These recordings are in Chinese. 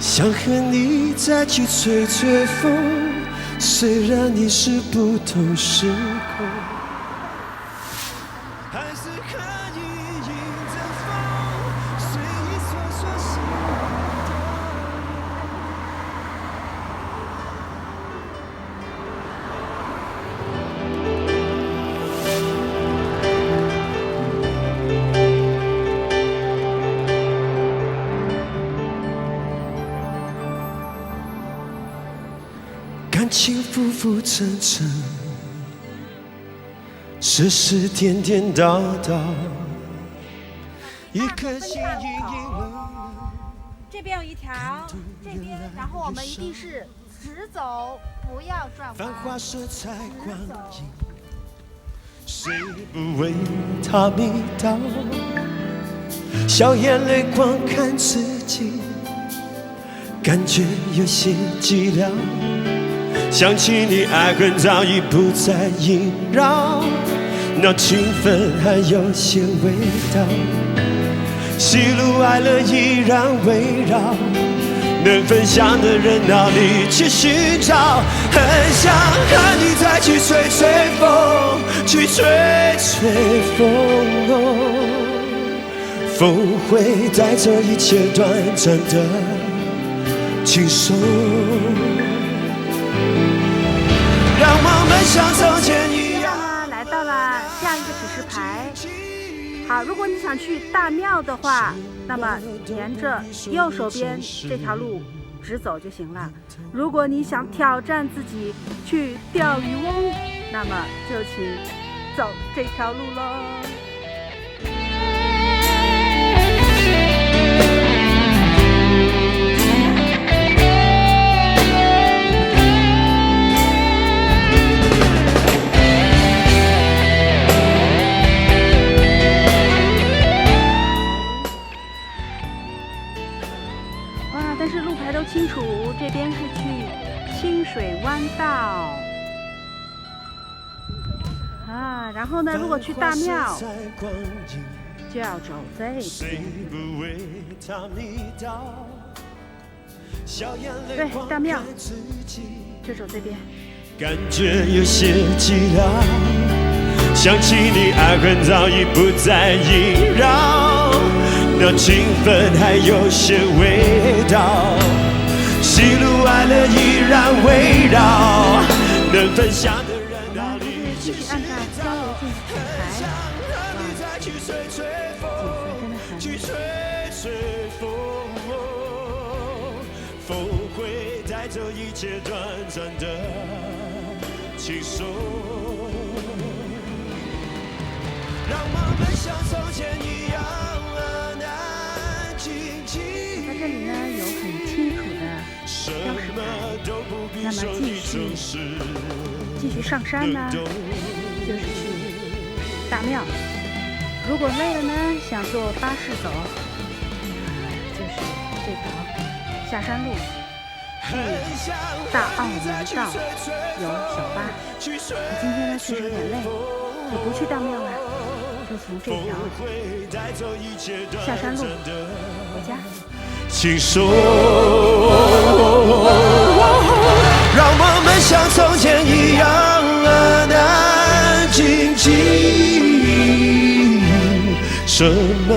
想和你再去吹吹风，虽然你是不同时空，还是可以迎着风，随意说说心动。感情浮浮沉沉，世事颠颠倒倒，一颗心隐隐冷冷。这边有一条，这边，然后我们一定是直走，不要转繁华弯。色彩光影，谁不为他迷倒？笑眼泪光看自己，感觉有些寂寥。想起你，爱恨早已不再萦绕，那情分还有些味道。喜怒哀乐依然围绕，能分享的人哪里去寻找？很想和你再去吹吹风，去吹吹风，风会带走一切短暂的轻松。让我们像从前一样。来到了下一个指示牌。好，如果你想去大庙的话，那么沿着右手边这条路直走就行了。如果你想挑战自己去钓鱼翁，那么就请走这条路喽。但是路牌都清楚，这边是去清水湾道啊。然后呢，如果去大庙，就要走这边。对，大庙就走这边。感觉有些寂寥，想起你，爱恨早已不再萦绕。那情分还有些味道，喜怒哀乐依然围绕，能分享的人哪里去寻找？想和你再去吹吹风，去吹吹风，风会带走一切短暂的轻松。让我们像从前一样。在这里呢，有很清楚的标识牌。那么继续上山呢，就是去大庙。如果累了呢，想坐巴士走，就是这条下山路，去大澳门道有小巴。我今天呢确实有点累，就不去大庙了，就从这条下山路回家。请说，让我们像从前一样安安静静，什么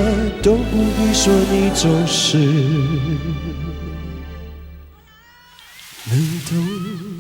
都不必说，你总是能懂。